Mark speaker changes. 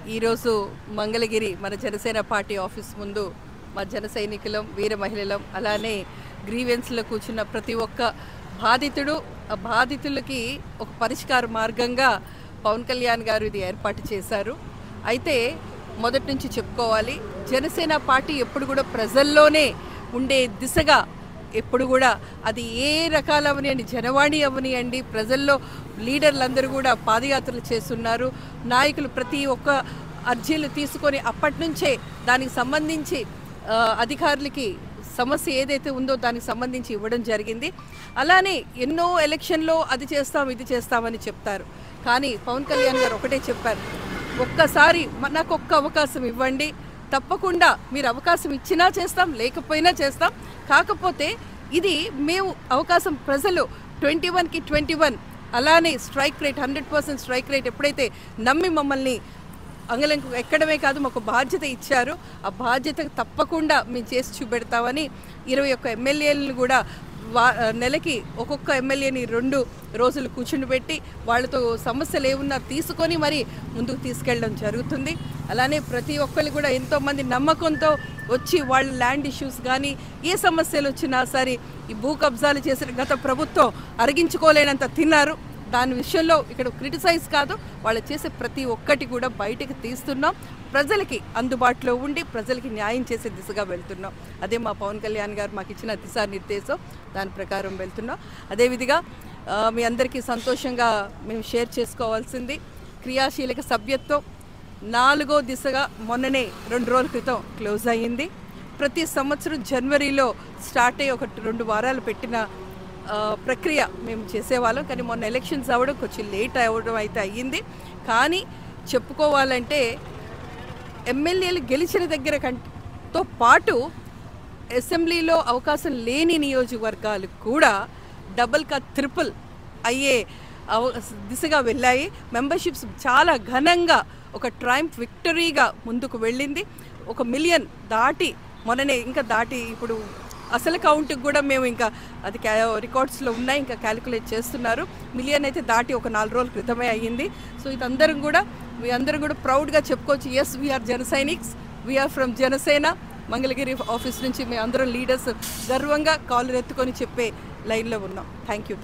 Speaker 1: ఈరోజు మంగళగిరి మన Janasena party office ముందు మా జన సైనికులం వీర మహిళలం అలానే గ్రీవెన్స్లో కూర్చున్న ప్రతి ఒక్క బాధితుడు ఆ బాధితులకి ఒక పరిష్కార మార్గంగా పవన్ కళ్యాణ్ గారు ఇది ఏర్పాటు చేశారు. అయితే మొదటి నుంచి చెప్పుకోవాలి, జనసేన పార్టీ ఎప్పుడు కూడా ప్రజల్లోనే ఉండే దిశగా ఎప్పుడు కూడా అది ఏ రకాలవనియండి, జనవాణి అవనియండి, ప్రజల్లో లీడర్లందరూ కూడా పాదయాత్రలు చేస్తున్నారు. నాయకులు ప్రతి ఒక్క అర్జీలు తీసుకొని అప్పటి నుంచే దానికి సంబంధించి అధికారులకి సమస్య ఏదైతే ఉందో దానికి సంబంధించి ఇవ్వడం జరిగింది. అలానే ఎన్నో ఎలక్షన్లో అది చేస్తాం ఇది చేస్తామని చెప్తారు, కానీ పవన్ కళ్యాణ్ గారు ఒకటే చెప్పారు, ఒక్కసారి నాకు ఒక్క అవకాశం ఇవ్వండి, తప్పకుండా మీరు అవకాశం ఇచ్చినా చేస్తాం లేకపోయినా చేస్తాం, కాకపోతే ఇది మేము అవకాశం ప్రజలు 21కి 21 అలానే స్ట్రైక్ రేట్ 100% స్ట్రైక్ రేట్ ఎప్పుడైతే నమ్మి మమ్మల్ని అంగలంకు ఎక్కడమే కాదు మాకు బాధ్యత ఇచ్చారు, ఆ బాధ్యత తప్పకుండా మేము చేసి చూపెడతామని 21 ఎమ్మెల్యేలను కూడా నెలకి ఒక్కొక్క ఎమ్మెల్యేని 2 రోజులు కూర్చుండిపెట్టి వాళ్ళతో సమస్యలు ఏమున్నా తీసుకొని మరి ముందుకు తీసుకెళ్ళడం జరుగుతుంది. అలానే ప్రతి ఒక్కరు కూడా ఎంతోమంది నమ్మకంతో వచ్చి వాళ్ళ ల్యాండ్ ఇష్యూస్ కానీ ఏ సమస్యలు వచ్చినా సరే ఈ భూ కబ్జాలు చేసిన గత ప్రభుత్వం అరిగించుకోలేనంత తిన్నారు. దాని విషయంలో ఇక్కడ క్రిటిసైజ్ కాదు, వాళ్ళు చేసే ప్రతి ఒక్కటి కూడా బయటకు తీస్తున్నాం, ప్రజలకి అందుబాటులో ఉండి ప్రజలకి న్యాయం చేసే దిశగా వెళ్తున్నాం. అదే మా పవన్ కళ్యాణ్ గారు మాకు ఇచ్చిన దిశానిర్దేశం, దాని ప్రకారం వెళ్తున్నాం. అదేవిధంగా మీ అందరికీ సంతోషంగా మేము షేర్ చేసుకోవాల్సింది క్రియాశీలక సభ్యత్వం 4వ దిశగా మొన్ననే 2 రోజుల క్రితం క్లోజ్ అయ్యింది. ప్రతి సంవత్సరం జనవరిలో స్టార్ట్ అయ్యి ఒక 2 వారాలు పెట్టిన ప్రక్రియ మేము చేసేవాళ్ళం, కానీ మొన్న ఎలక్షన్స్ అవ్వడం కొంచెం లేట్ అవ్వడం అయితే అయ్యింది. కానీ చెప్పుకోవాలంటే ఎమ్మెల్యేలు గెలిచిన దగ్గర కంటే పాటు అసెంబ్లీలో అవకాశం లేని నియోజకవర్గాలు కూడా డబుల్ కా ట్రిపుల్ అయ్యే దిశగా వెళ్ళాయి. మెంబర్షిప్స్ చాలా ఘనంగా ఒక ట్రయంఫ్ విక్టరీగా ముందుకు వెళ్ళింది. 1 మిలియన్ దాటి మొన్ననే ఇంకా దాటి ఇప్పుడు అసలు కౌంట్కి కూడా మేము ఇంకా అది రికార్డ్స్లో ఉన్నాయి, ఇంకా క్యాలిక్యులేట్ చేస్తున్నారు. మిలియన్ అయితే దాటి ఒక 4 రోజుల క్రితమే అయ్యింది. సో ఇదందరం కూడా మీ అందరం కూడా ప్రౌడ్గా చెప్పుకోవచ్చు, yes we are Jana Sainiks, we are from Janasena. Mangalagiri office నుంచి మేము అందరం లీడర్స్ గర్వంగా కాళ్ళు ఎత్తుకొని చెప్పే లైన్లో ఉన్నాం. Thank you.